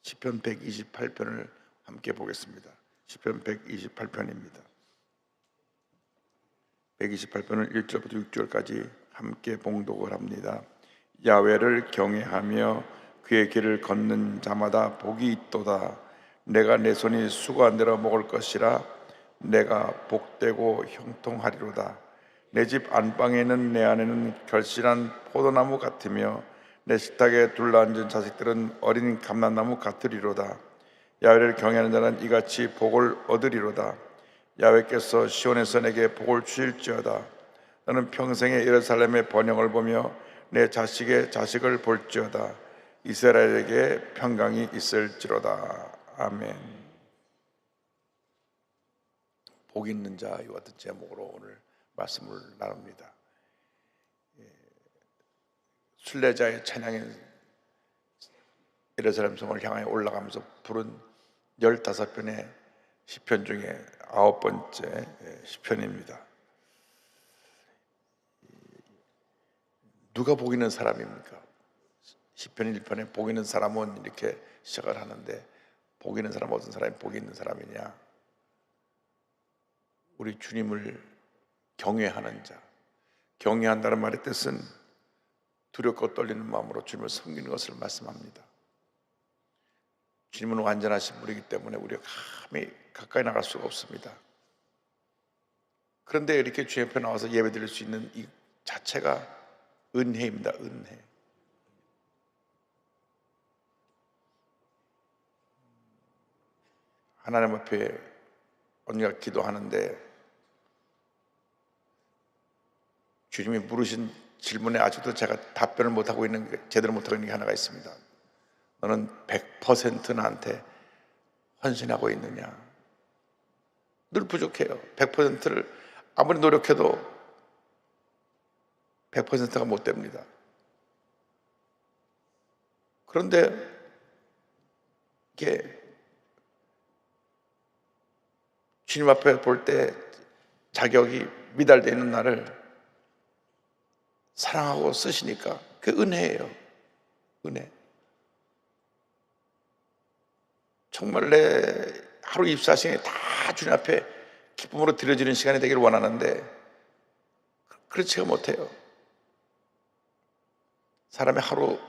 시편 128편을 함께 보겠습니다. 시편 128편입니다. 128편을 1절부터 6절까지 함께 봉독을 합니다. 야훼를 경외하며 그의 길을 걷는 자마다 복이 있도다. 내가 내 손이 수고한 대로 먹을 것이라. 내가 복되고 형통하리로다. 내 집 안방에는 내 안에는 결실한 포도나무 같으며 내 식탁에 둘러앉은 자식들은 어린 감람나무 같으리로다. 야훼를 경외하는 자는 이같이 복을 얻으리로다. 야훼께서 시온에서 내게 복을 주실지어다. 나는 평생에 예루살렘의 번영을 보며 내 자식의 자식을 볼지어다. 이스라엘에게 평강이 있을지로다. 아멘. 복 있는 자, 이와 같은 제목으로 오늘 말씀을 나눕니다. 순례자의 찬양인 예루살렘 성을 향해 올라가면서 부른 15편의 시편 중에 9번째 시편입니다. 누가 복 있는 사람입니까? 시편 1편에 복 있는 사람은 이렇게 시작을 하는데, 복 있는 사람은 어떤 사람이 복 있는 사람이냐? 우리 주님을 경외하는 자. 경외한다는 말의 뜻은 두렵고 떨리는 마음으로 주님을 섬기는 것을 말씀합니다. 주님은 완전하신 분이기 때문에 우리가 감히 가까이 나갈 수가 없습니다. 그런데 이렇게 주님 앞에 나와서 예배드릴 수 있는 이 자체가 은혜입니다. 은혜. 하나님 앞에 언니가 기도하는데 주님이 물으신 질문에 아직도 제가 답변을 못하고 있는 게, 제대로 못하고 있는 게 하나가 있습니다. 너는 100% 나한테 헌신하고 있느냐? 늘 부족해요. 100%를 아무리 노력해도 100%가 못 됩니다. 그런데 이게 주님 앞에 볼 때 자격이 미달되어 있는 나를 사랑하고 쓰시니까 그게 은혜예요. 은혜. 정말 내 하루 24시간이 다 주님 앞에 기쁨으로 드려지는 시간이 되기를 원하는데 그렇지가 못해요. 사람의 하루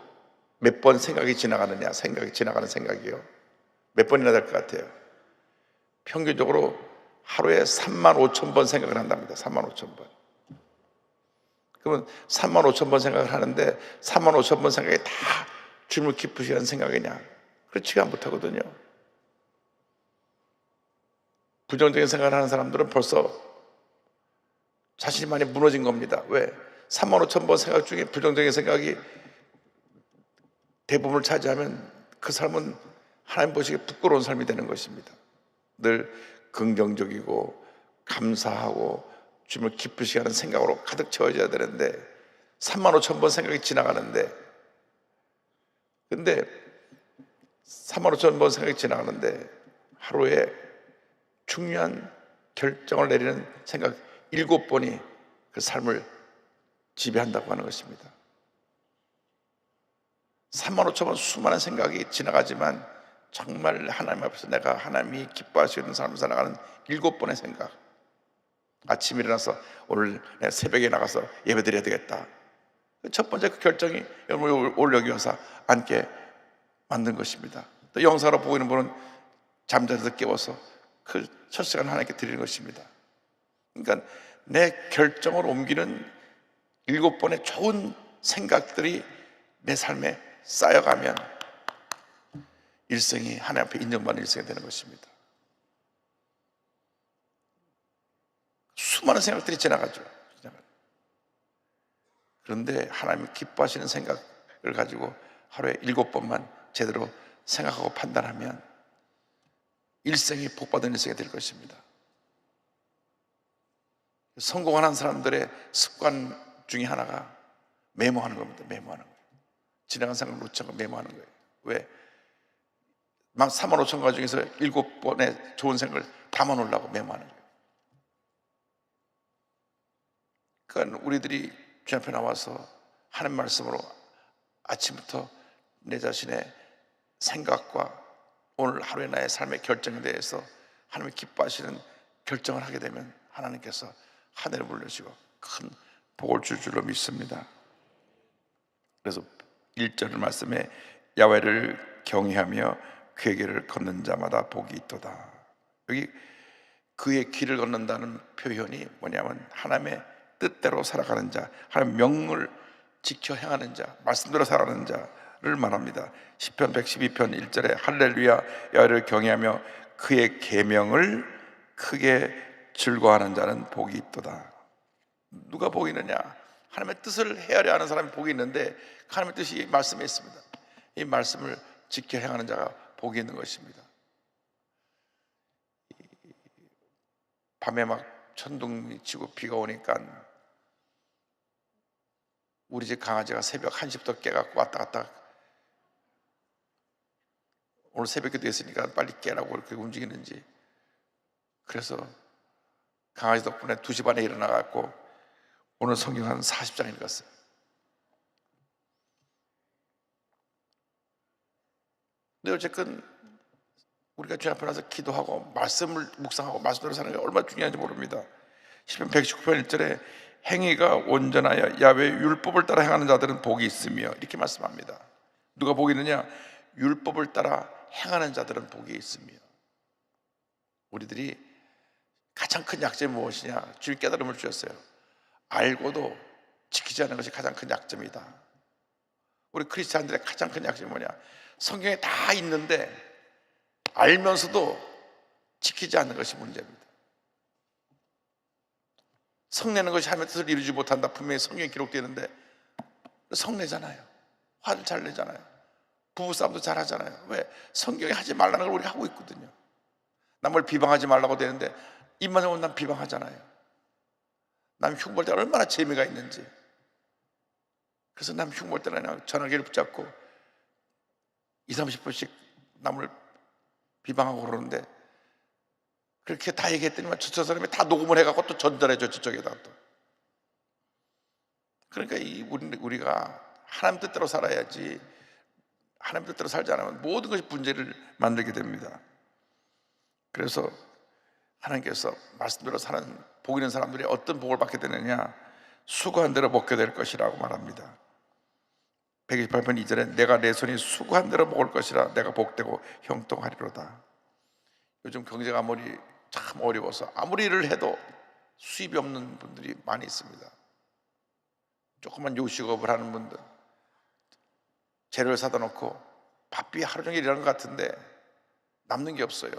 몇 번 생각이 지나가느냐, 생각이 지나가는 생각이요. 몇 번이나 될 것 같아요. 평균적으로 하루에 35,000번 생각을 한답니다. 35,000번. 그러면 35,000번 생각을 하는데 35,000번 생각이 다 주님을 기쁘시게 하는 생각이냐? 그렇지가 못하거든요. 부정적인 생각을 하는 사람들은 벌써 자신이 많이 무너진 겁니다. 왜? 35,000번 생각 중에 부정적인 생각이 대부분을 차지하면 그 삶은 하나님 보시기에 부끄러운 삶이 되는 것입니다. 늘 긍정적이고 감사하고 주님을 기쁘시게 하는 생각으로 가득 채워져야 되는데 35,000번 생각이 지나가는데, 근데 35,000번 생각이 지나가는데 하루에 중요한 결정을 내리는 생각 7번이 그 삶을 지배한다고 하는 것입니다. 35,000번 수많은 생각이 지나가지만 정말 하나님 앞에서 내가 하나님이 기뻐하시는 삶을 살아가는 7번의 생각. 아침에 일어나서 오늘 새벽에 나가서 예배 드려야 되겠다. 첫 번째 그 결정이 오늘 여기 와서 앉게 만든 것입니다. 또 영상으로 보고 있는 분은 잠자리에서 깨워서 그 첫 시간 하나님께 드리는 것입니다. 그러니까 내 결정을 옮기는 7번의 좋은 생각들이 내 삶에 쌓여가면 일생이 하나님 앞에 인정받는 일생이 되는 것입니다. 수많은 생각들이 지나가죠. 그런데 하나님이 기뻐하시는 생각을 가지고 하루에 7번만 제대로 생각하고 판단하면 일생이 복받은 일생이 될 것입니다. 성공하는 사람들의 습관 중에 하나가 메모하는 겁니다. 메모하는 거예요. 지나간 생각을 놓지 않고 메모하는 거예요. 왜? 막 35,000가지 중에서 7번의 좋은 생각을 담아놓으려고 메모하는 거예요. 그러니까 우리들이 주 앞에 나와서 하나님 말씀으로 아침부터 내 자신의 생각과 오늘 하루의 나의 삶의 결정에 대해서 하나님이 기뻐하시는 결정을 하게 되면 하나님께서 하늘을 물려주고 큰 복을 줄 줄로 믿습니다. 그래서 1절 말씀에 야훼를 경외하며 그의 길을 걷는 자마다 복이 있도다. 여기 그의 길을 걷는다는 표현이 뭐냐면 하나님의 뜻대로 살아가는 자, 하나님의 명을 지켜 행하는 자, 말씀대로 살아가는 자를 말합니다. 시편 112편 1절에 할렐루야 야훼를 경외하며 그의 계명을 크게 즐거워하는 자는 복이 있도다. 누가 복이 있느냐? 하나님의 뜻을 헤아려 하는 사람이 복이 있는데 하나님의 뜻이 이 말씀에 있습니다. 이 말씀을 지켜 행하는 자가 복이 있는 것입니다. 밤에 막 천둥이 치고 비가 오니까 우리 집 강아지가 새벽 1시부터 깨갖고 왔다 갔다, 오늘 새벽에도 했으니까 빨리 깨라고 이렇게 움직이는지, 그래서 강아지 덕분에 2시 반에 일어나갖고 오늘 성경 한 40장 읽었어요. 근데 어쨌든 우리가 주님 앞에 나서 기도하고 말씀을 묵상하고 말씀대로 사는 게 얼마나 중요한지 모릅니다. 시편 119편 1절에 행위가 온전하여 야훼의 율법을 따라 행하는 자들은 복이 있으며 이렇게 말씀합니다. 누가 복이 있느냐? 율법을 따라 행하는 자들은 복이 있으며. 우리들이 가장 큰 약점이 무엇이냐? 주님 깨달음을 주셨어요. 알고도 지키지 않는 것이 가장 큰 약점이다. 우리 크리스찬들의 가장 큰 약점이 뭐냐? 성경에 다 있는데 알면서도 지키지 않는 것이 문제입니다. 성내는 것이 하나님의 뜻을 이루지 못한다, 분명히 성경에 기록되어 있는데 성내잖아요. 화를 잘 내잖아요. 부부싸움도 잘 하잖아요. 왜? 성경에 하지 말라는 걸 우리가 하고 있거든요. 남을 비방하지 말라고 되는데 입만 열면 난 비방하잖아요. 남 흉볼 때 얼마나 재미가 있는지. 그래서 남 흉볼 때는 그냥 전화기를 붙잡고 20-30분씩 남을 비방하고 그러는데, 그렇게 다 얘기했더니만 저 사람이 다 녹음을 해갖고 또 전달해줘, 저쪽에다 또. 그러니까 우리가 하나님 뜻대로 살아야지, 하나님 뜻대로 살지 않으면 모든 것이 문제를 만들게 됩니다. 그래서 하나님께서 말씀대로 사는 복 있는 사람들이 어떤 복을 받게 되느냐? 수고한 대로 먹게 될 것이라고 말합니다. 128편 2절에 내가 내 손이 수고한 대로 먹을 것이라 내가 복되고 형통하리로다. 요즘 경제가 아무리 참 어려워서 아무리 일을 해도 수입이 없는 분들이 많이 있습니다. 조그만 요식업을 하는 분들, 재료를 사다 놓고 바삐 하루 종일 일하는 것 같은데 남는 게 없어요.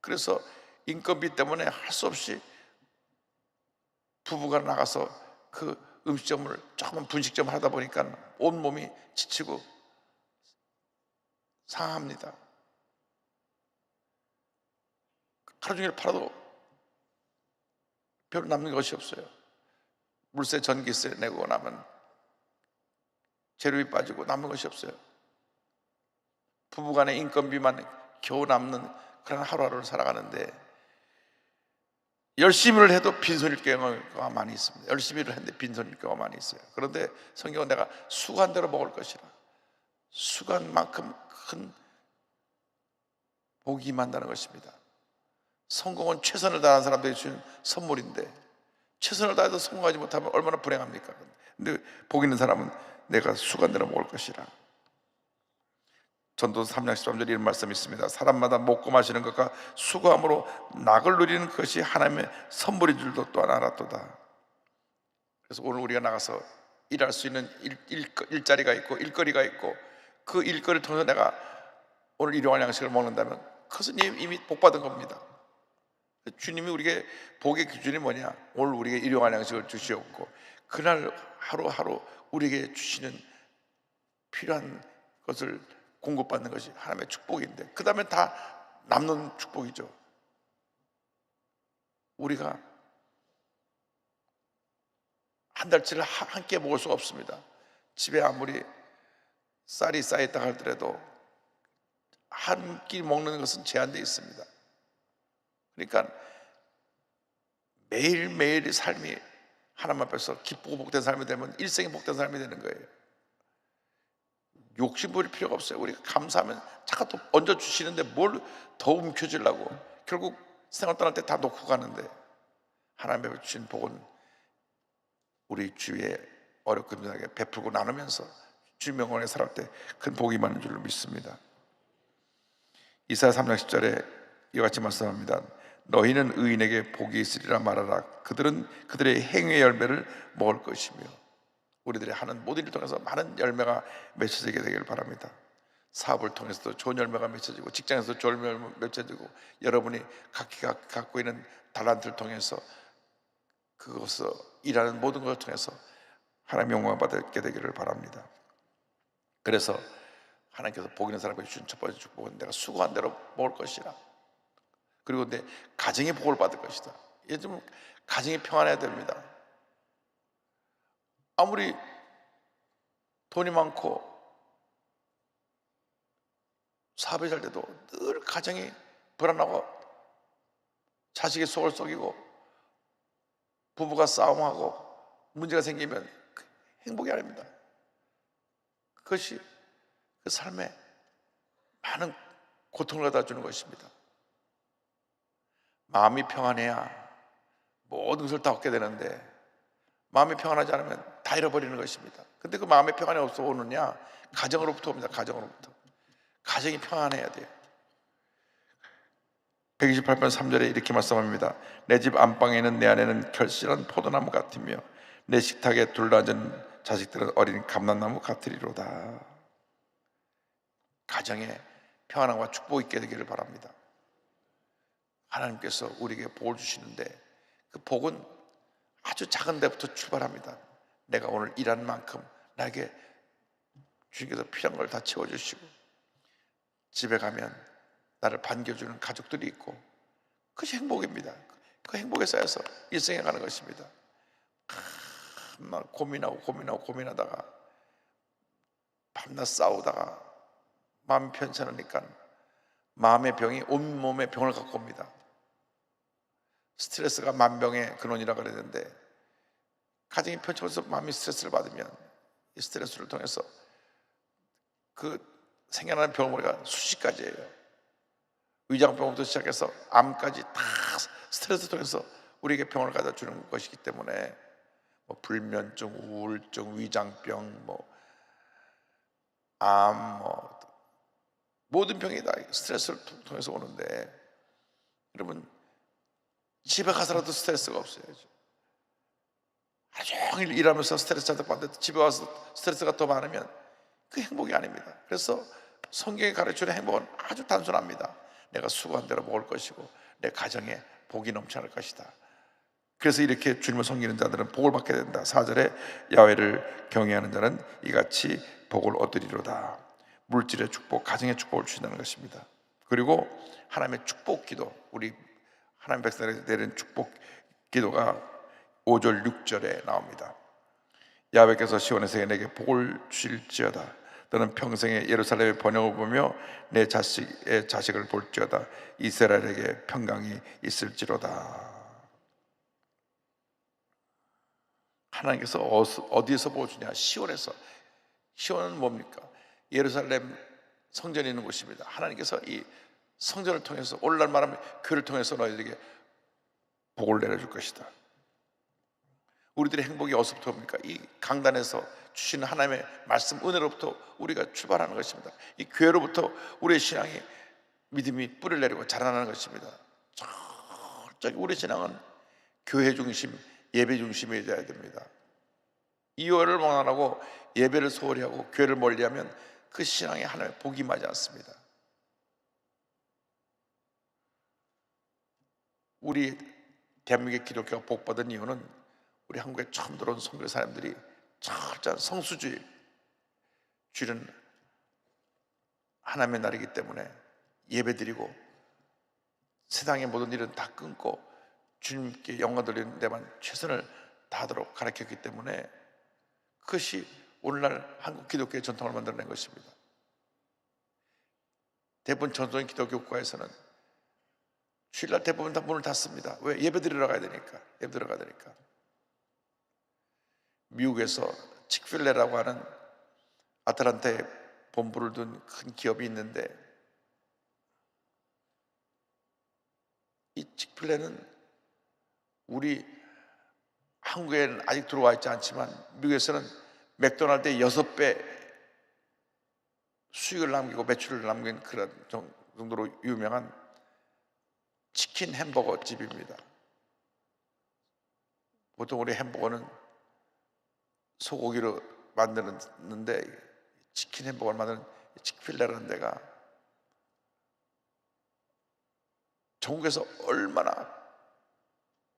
그래서 인건비 때문에 할 수 없이 부부가 나가서 그 음식점을, 조그만 분식점을 하다 보니까 온몸이 지치고 상합니다. 하루 종일 팔아도 별로 남는 것이 없어요. 물세, 전기세 내고 나면 재료비 빠지고 남는 것이 없어요. 부부간의 인건비만 겨우 남는 그런 하루하루를 살아가는데, 열심히 해도 빈손일 경우가 많이 있습니다. 열심히 했는데 빈손일 경우가 많이 있어요. 그런데 성경은 내가 수고한 대로 먹을 것이라, 수고한만큼 큰 복이 임한다는 것입니다. 성공은 최선을 다하는 사람들이 주는 선물인데 최선을 다해도 성공하지 못하면 얼마나 불행합니까? 근데 복 있는 사람은 내가 수고한 대로 먹을 것이라. 전도서 3장 13절에 이런 말씀이 있습니다. 사람마다 먹고 마시는 것과 수고함으로 낙을 누리는 것이 하나님의 선물인 줄도 또한 알았도다. 그래서 오늘 우리가 나가서 일할 수 있는 일자리가 있고 일거리가 있고, 그 일거리를 통해서 내가 오늘 일용할 양식을 먹는다면 그것은 이미 복받은 겁니다. 주님이 우리에게 복의 기준이 뭐냐? 오늘 우리에게 일용할 양식을 주시옵고 그날 하루하루 우리에게 주시는 필요한 것을 공급받는 것이 하나님의 축복인데, 그 다음에 다 남는 축복이죠. 우리가 한 달치를 함께 먹을 수가 없습니다. 집에 아무리 쌀이 쌓였다 하더라도 한 끼 먹는 것은 제한되어 있습니다. 그러니까 매일매일의 삶이 하나님 앞에서 기쁘고 복된 삶이 되면 일생이 복된 삶이 되는 거예요. 욕심 부릴 필요가 없어요. 우리가 감사하면 자꾸 또 얹어주시는데 뭘 더 움켜쥐려고. 결국 생활 떠날 때 다 놓고 가는데, 하나님의 주신 복은 우리 주위에 어렵고 힘들게 베풀고 나누면서 주님 영광에 살아갈 때 큰 복이 많은 줄로 믿습니다. 이사야 3장 10절에 이와 같이 말씀합니다. 너희는 의인에게 복이 있으리라 말하라. 그들은 그들의 행위의 열매를 먹을 것이며. 우리들이 하는 모든 일을 통해서 많은 열매가 맺혀지게 되기를 바랍니다. 사업을 통해서도 좋은 열매가 맺혀지고, 직장에서도 좋은 열매가 맺혀지고, 여러분이 각기 갖고 있는 달란트를 통해서, 그것을 일하는 모든 것을 통해서 하나님의 영광을 받게 되기를 바랍니다. 그래서 하나님께서 복 있는 사람에게 주신 첫 번째 축복은 내가 수고한 대로 먹을 것이라. 그리고 내 가정의 복을 받을 것이다. 요즘 가정이 평안해야 됩니다. 아무리 돈이 많고 사업이 잘 돼도 늘 가정이 불안하고 자식의 속을 썩이고 부부가 싸움하고 문제가 생기면 행복이 아닙니다. 그것이 그 삶에 많은 고통을 갖다 주는 것입니다. 마음이 평안해야 모든 것을 다 얻게 되는데, 마음이 평안하지 않으면 다 잃어버리는 것입니다. 근데 그 마음의 평안이 없어 오느냐? 가정으로부터 옵니다. 가정으로부터. 가정이 평안해야 돼요. 128편 3절에 이렇게 말씀합니다. 내 집 안방에는 내 안에는 결실한 포도나무 같으며 내 식탁에 둘러앉은 자식들은 어린 감람나무 같으리로다. 가정에 평안함과 축복이 있게 되기를 바랍니다. 하나님께서 우리에게 복을 주시는데 그 복은 아주 작은 데부터 출발합니다. 내가 오늘 일한 만큼 나에게 주님께서 필요한 걸 다 채워주시고, 집에 가면 나를 반겨주는 가족들이 있고, 그것이 행복입니다. 그 행복에 쌓여서 일생에 가는 것입니다. 막 고민하다가 밤낮 싸우다가 마음이 편치 않으니까 마음의 병이 온몸에 병을 갖고 옵니다. 스트레스가 만병의 근원이라 그랬는데, 가정이 편치 않아서 마음이 스트레스를 받으면 이 스트레스를 통해서 그 생겨나는 병머리가 수십 가지예요. 위장병부터 시작해서 암까지 다 스트레스 통해서 우리에게 병을 갖다 주는 것이기 때문에, 뭐 불면증, 우울증, 위장병, 암, 모든 병이 다 스트레스를 통해서 오는데, 여러분 집에 가서라도 스트레스가 없어요. 하루 종일 일하면서 스트레스 잔뜩 받는데 집에 와서 스트레스가 더 많으면 그 행복이 아닙니다. 그래서 성경이 가르치는 행복은 아주 단순합니다. 내가 수고한 대로 먹을 것이고 내 가정에 복이 넘쳐날 것이다. 그래서 이렇게 주님을 섬기는 자들은 복을 받게 된다. 4절에 야훼를 경외하는 자는 이같이 복을 얻으리로다. 물질의 축복, 가정의 축복을 주신다는 것입니다. 그리고 하나님의 축복 기도, 우리 하나님 백성들에게 내린 축복 기도가 5절 6절에 나옵니다. 야훼께서 시온에서 내게 복을 주실지어다. 너는 평생에 예루살렘의 번영을 보며 내 자식의 자식을 볼지어다. 이스라엘에게 평강이 있을지로다. 하나님께서 어디에서 복을 주냐? 시온에서. 시온은 뭡니까? 예루살렘 성전이 있는 곳입니다. 하나님께서 이 성전을 통해서, 오늘날 말하면 그를 통해서 너희들에게 복을 내려줄 것이다. 우리들의 행복이 어디서부터 옵니까? 이 강단에서 주시는 하나님의 말씀, 은혜로부터 우리가 출발하는 것입니다. 이 교회로부터 우리의 신앙이, 믿음이 뿌리를 내리고 자라나는 것입니다. 철저히 우리 신앙은 교회 중심, 예배 중심이 되어야 됩니다. 이거를 원하고 예배를 소홀히 하고 교회를 멀리하면 그 신앙에 하나님의 복이 임하지 않습니다. 우리 대한민국의 기독교가 복받은 이유는 우리 한국에 처음 들어온 선교 사람들이 철저한 성수주의, 주일은 하나님의 날이기 때문에 예배드리고 세상의 모든 일은 다 끊고 주님께 영광 돌리는 데만 최선을 다하도록 가르쳤기 때문에, 그것이 오늘날 한국 기독교의 전통을 만들어낸 것입니다. 대부분 전통의 기독교 국가에서는 주일날 대부분 다 문을 닫습니다. 왜? 예배드리러 가야 되니까. 예배드리러 가야 되니까. 미국에서 칙필레라고 하는 아틀란타의 본부를 둔 큰 기업이 있는데 이 칙필레는 우리 한국에는 아직 들어와 있지 않지만 미국에서는 맥도날드의 6배 수익을 남기고 매출을 남긴 그런 정도로 유명한 치킨 햄버거 집입니다. 보통 우리 햄버거는 소고기로 만드는데 치킨 햄버거를 만드는 칙필레라는 데가 전국에서 얼마나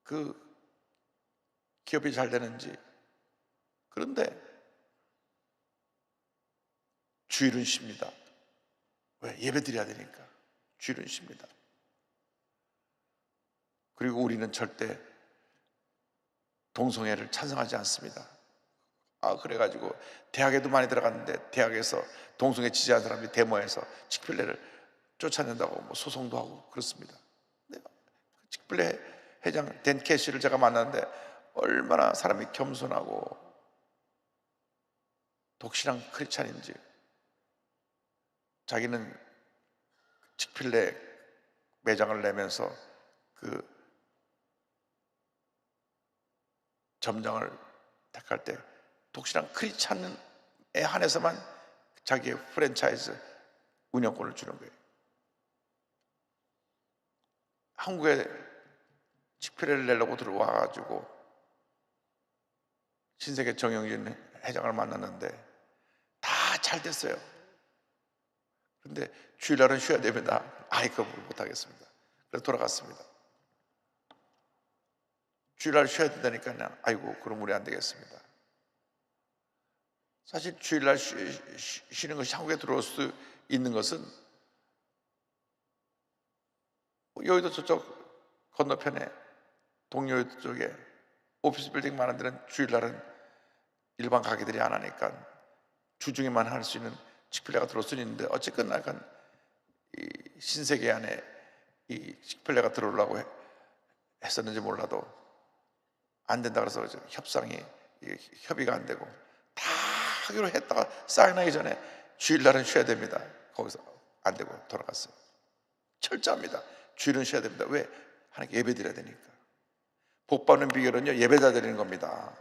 그 기업이 잘 되는지. 그런데 주일은 쉽니다. 왜? 예배 드려야 되니까. 주일은 쉽니다. 그리고 우리는 절대 동성애를 찬성하지 않습니다. 그래가지고 대학에도 많이 들어갔는데 대학에서 동성애 지지하는 사람이 데모해서 칙필레를 쫓아낸다고 뭐 소송도 하고 그렇습니다. 칙필레 회장 댄 캐시를 제가 만났는데 얼마나 사람이 겸손하고 독실한 크리스찬인지. 자기는 칙필레 매장을 내면서 그 점장을 택할 때 독실한 크리스찬에 한해서만 자기의 프랜차이즈 운영권을 주는 거예요. 한국에 칙필레를 내려고 들어와가지고 신세계 정영진 회장을 만났는데 다 잘 됐어요. 그런데 주일날은 쉬어야 됩니다. 그걸 못하겠습니다. 그래서 돌아갔습니다. 주일날 쉬어야 된다니까 그냥 그럼 우리 안 되겠습니다. 사실 주일날 쉬는 것이 한국에 들어올 수 있는 것은 여의도 저쪽 건너편에 동여의도 쪽에 오피스 빌딩 많은 데는 주일날은 일반 가게들이 안 하니까 주중에만 할 수 있는 칙필레가 들어올 수 있는데 어쨌건 약간 이 신세계 안에 이 칙필레가 들어오려고 했었는지 몰라도 안 된다 그래서 협의가 안 되고 다 하기로 했다가 사인하기 전에 주일날은 쉬어야 됩니다. 거기서 안 되고 돌아갔어요. 철저합니다. 주일은 쉬어야 됩니다. 왜? 하나님께 예배 드려야 되니까. 복 받는 비결은요, 예배자 드리는 겁니다.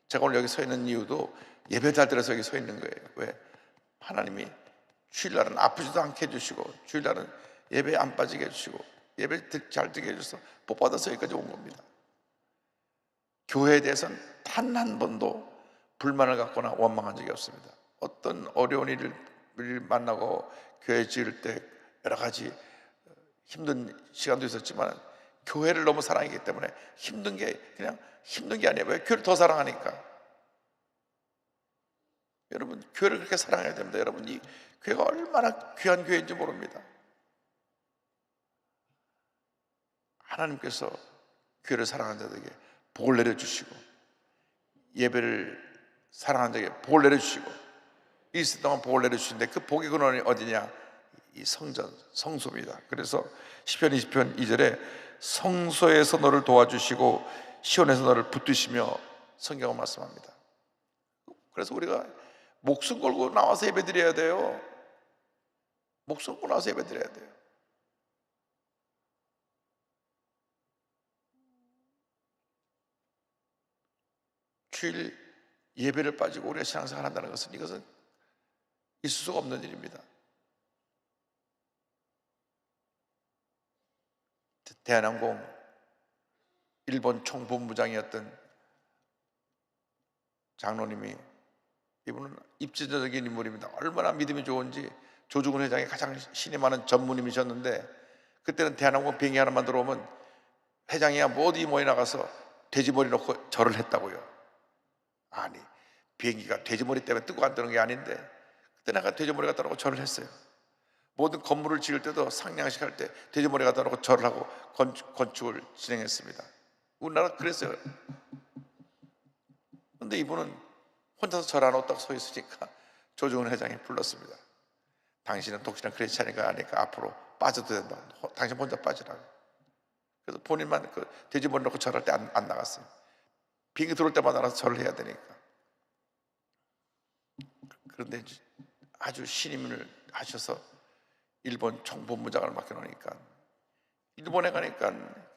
제가 오늘 여기 서 있는 이유도 예배자 들어서 여기 서 있는 거예요. 왜? 하나님이 주일날은 아프지도 않게 해주시고 주일날은 예배 안 빠지게 해주시고 예배 잘 드게 해주셔서 복 받아서 여기까지 온 겁니다. 교회에 대해서는 단 한 번도 불만을 갖거나 원망한 적이 없습니다. 어떤 어려운 일을 만나고 교회 지을 때 여러 가지 힘든 시간도 있었지만 교회를 너무 사랑하기 때문에 힘든 게 그냥 힘든 게 아니에요. 왜? 교회를 더 사랑하니까. 여러분, 교회를 그렇게 사랑해야 됩니다. 여러분, 이 교회가 얼마나 귀한 교회인지 모릅니다. 하나님께서 교회를 사랑하는 자들에게 복을 내려주시고 예배를 사랑하는 자에게 복을 내려주시고 이슬 동안 복을 내려주시는데 그 복의 근원이 어디냐? 이 성전, 성소입니다. 그래서 시편 20편 2절에 성소에서 너를 도와주시고 시온에서 너를 붙드시며 성경은 말씀합니다. 그래서 우리가 목숨 걸고 나와서 예배 드려야 돼요. 목숨 걸고 나와서 예배 드려야 돼요. 주일 예배를 빠지고 우리가 신앙생활 한다는 것은 이것은 있을 수가 없는 일입니다. 대한항공 일본 총본부장이었던 장로님이, 이분은 입지적인 인물입니다. 얼마나 믿음이 좋은지 조중훈 회장이 가장 신이 많은 전무님이셨는데 그때는 대한항공 비행기 하나만 들어오면 회장이야 어디 모여 나가서 돼지머리 놓고 절을 했다고요. 아니, 비행기가 돼지머리 때문에 뜨고 안 뜨는 게 아닌데 그때 내가 돼지머리 갖다 놓고 절을 했어요. 모든 건물을 지을 때도 상량식 할 때 돼지머리 갖다 놓고 절을 하고 건축을 진행했습니다. 우리나라 그랬어요. 그런데 이분은 혼자서 절 안 하고 딱 서 있으니까 조중훈 회장이 불렀습니다. 당신은 독실한 크리스찬이가 아니까 앞으로 빠져도 된다. 당신 혼자 빠지라고. 그래서 본인만 그 돼지머리 놓고 절할 때 안 나갔어요. 비행기 들어올 때마다 나가서 절을 해야 되니까. 그런데 이제 아주 신임을 하셔서 일본 총본부장을 맡겨놓으니까 일본에 가니까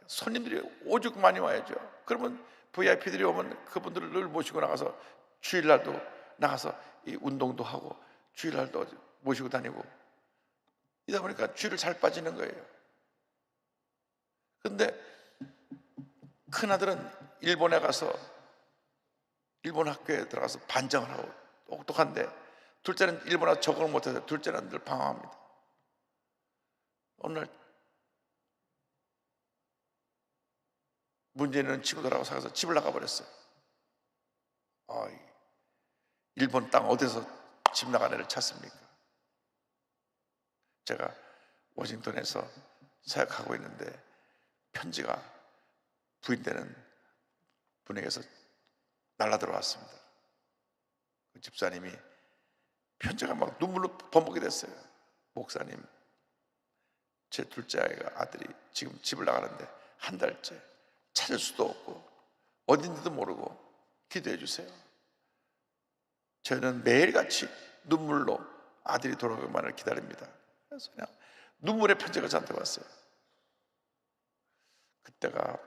손님들이 오죽 많이 와야죠. 그러면 VIP들이 오면 그분들을 늘 모시고 나가서 주일날도 나가서 이 운동도 하고 주일날도 모시고 다니고 이러다 보니까 쥐를 잘 빠지는 거예요. 근데 큰아들은 일본에 가서 일본 학교에 들어가서 반장을 하고 똑똑한데 둘째는 일본어 적응을 못해서 둘째는 늘 방황합니다. 어느 날 문제 있는 친구들하고 사귀어서 집을 나가버렸어요. 일본 땅 어디서 집 나간 애를 찾습니까? 제가 워싱턴에서 사역하고 있는데 편지가 부인되는 분에게서 날라 들어왔습니다. 그 집사님이 편지가 막 눈물로 범벅이 됐어요. 목사님, 제 둘째 아들이 지금 집을 나가는데 한 달째 찾을 수도 없고 어딘지도 모르고 기도해 주세요. 저희는 매일같이 눈물로 아들이 돌아오기만을 기다립니다. 그래서 그냥 눈물의 편지가 저한테 왔어요. 그때가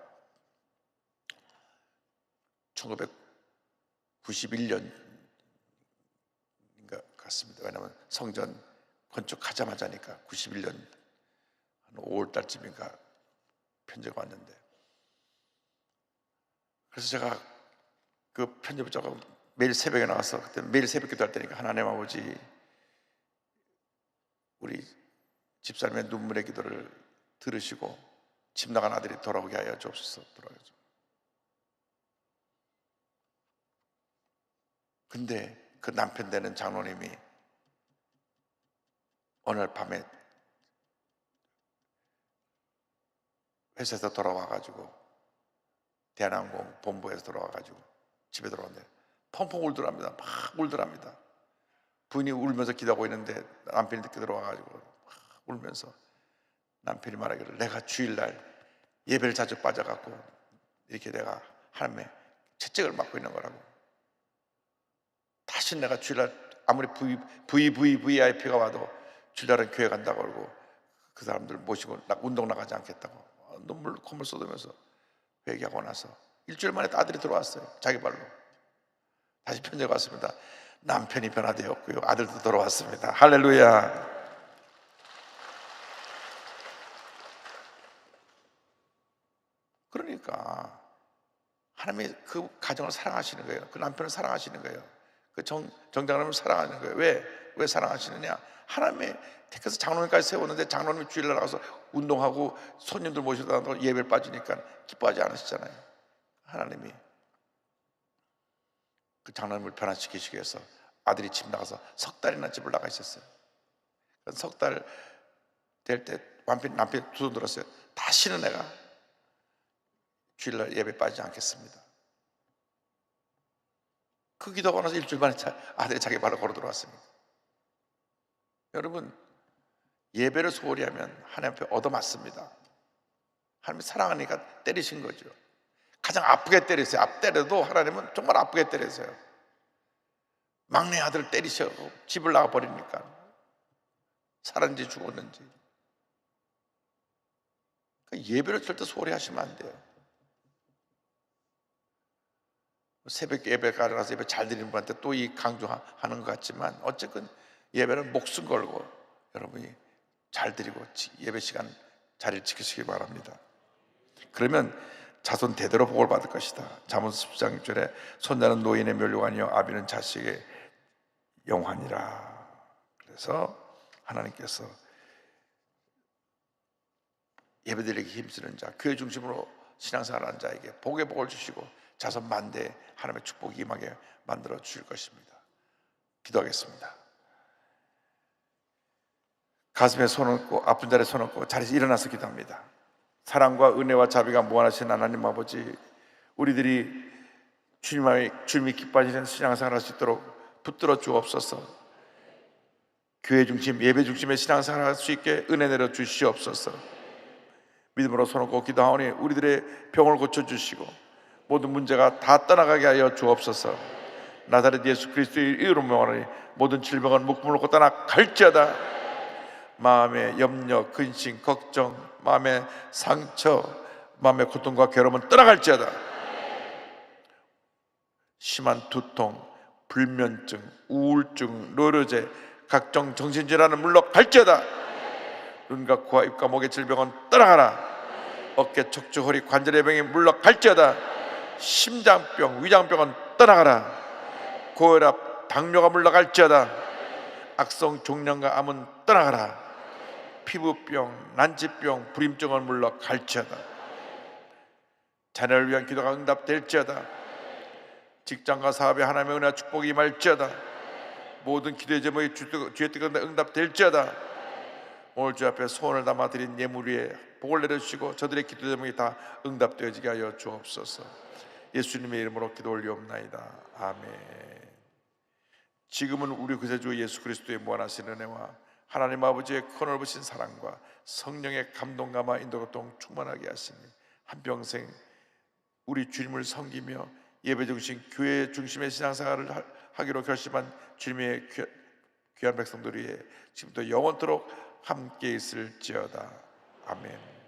1991년인가 같습니다. 왜냐하면 성전 건축하자마자니까 91년 한 5월 달쯤인가 편지가 왔는데, 그래서 제가 그 편지 붙잡고 매일 새벽에 나가서, 그때 매일 새벽 기도할 때니까, 하나님 아버지, 우리 집사람의 눈물의 기도를 들으시고 집 나간 아들이 돌아오게 하여 주옵소서. 돌아오죠. 근데 그 남편 되는 장로님이 어느 날 밤에 회사에서 돌아와가지고, 대한항공 본부에서 돌아와가지고 집에 들어오는데 펑펑 울더랍니다. 막 울더랍니다. 부인이 울면서 기도하고 있는데 남편이 늦게 들어와가지고 막 울면서 남편이 말하기를, 내가 주일날 예배를 자주 빠져갖고 이렇게 내가 하나님의 채찍을 맡고 있는 거라고. 다시 내가 주일날 아무리 VIP가 와도 주일날은 교회 간다고 그러고 그 사람들 모시고 운동 나가지 않겠다고 눈물 콧물 쏟으면서 회개하고 나서 일주일 만에 아들이 들어왔어요. 자기 발로. 다시 편지가 왔습니다. 남편이 변화되었고요, 아들도 돌아왔습니다. 할렐루야. 그러니까 하나님이 그 가정을 사랑하시는 거예요. 그 남편을 사랑하시는 거예요. 그 정장님을 사랑하는 거예요. 왜 사랑하시느냐? 하나님이 택해서 장로님까지 세웠는데 장로님이 주일날 나가서 운동하고 손님들 모시다 나가서 예배를 빠지니까 기뻐하지 않으시잖아요. 하나님이 그 장로님을 변화시키시기 위해서 아들이 집 나가서 석 달이나 집을 나가 있었어요. 석 달 될 때 남편이 두 손 들었어요. 다시는 내가 주일날 예배 빠지지 않겠습니다. 그 기도하고 나서 일주일 만에 아들이 자기 발로 걸어 들어왔습니다. 여러분, 예배를 소홀히 하면 하나님 앞에 얻어맞습니다. 하나님이 사랑하니까 때리신 거죠. 가장 아프게 때리세요. 때려도 하나님은 정말 아프게 때리세요. 막내 아들을 때리셔고 집을 나가버리니까, 살았는지 죽었는지. 그러니까 예배를 절대 소홀히 하시면 안 돼요. 새벽 예배 가서 예배 잘 드리는 분한테 또 이 강조하는 것 같지만, 어쨌든 예배는 목숨 걸고 여러분이 잘 드리고 예배 시간 자리를 지키시기 바랍니다. 그러면 자손 대대로 복을 받을 것이다. 잠언 10장 6절에 손자는 노인의 멸류관이요 아비는 자식의 영환이라. 그래서 하나님께서 예배드리기 힘쓰는 자, 교회 중심으로 신앙생활하는 자에게 복의 복을 주시고 자손 만대에 하나님의 축복이 임하게 만들어 주실 것입니다. 기도하겠습니다. 가슴에 손 얹고 아픈 자리에 손 얹고 자리에서 일어나서 기도합니다. 사랑과 은혜와 자비가 무한하신 하나님 아버지, 우리들이 주님이 기뻐하시는 신앙생활 할 수 있도록 붙들어 주옵소서. 교회 중심, 예배 중심의 신앙생활 할 수 있게 은혜 내려 주시옵소서. 믿음으로 손 얹고 기도하오니 우리들의 병을 고쳐주시고 모든 문제가 다 떠나가게 하여 주옵소서. 나사렛 예수 그리스도의 이름으로 명하노니 모든 질병은 묶음을 놓고 떠나갈지어다. 마음의 염려, 근심, 걱정, 마음의 상처, 마음의 고통과 괴로움은 떠나갈지어다. 심한 두통, 불면증, 우울증, 노로제, 각종 정신질환은 물러갈지어다. 눈과 코와 입과 목의 질병은 떠나가라. 어깨, 척추, 허리, 관절의 병이 물러갈지어다. 심장병, 위장병은 떠나가라. 고혈압, 당뇨가 물러갈지어다. 악성 종양과 암은 떠나가라. 피부병, 난치병, 불임증은 물러갈지어다. 자녀를 위한 기도가 응답될지어다. 직장과 사업에 하나님의 은혜와 축복이 임할지어다. 모든 기도의 제목이 주의 뜻과 응답될지어다. 오늘 주 앞에 소원을 담아 드린 예물 위에 복을 내려주시고 저들의 기도 제목이 다 응답되어지게 하여 주옵소서. 예수님의 이름으로 기도 올리옵나이다. 아멘. 지금은 우리 구세주 예수 그리스도의 무한하신 은혜와 하나님 아버지의 크넓으신 사랑과 성령의 감동감화 인도교통 충만하게 하시니 한평생 우리 주님을 섬기며 예배 중심, 교회 중심의 신앙생활을 하기로 결심한 주님의 귀한 백성들이 지금부터 영원토록 함께 있을지어다. 아멘.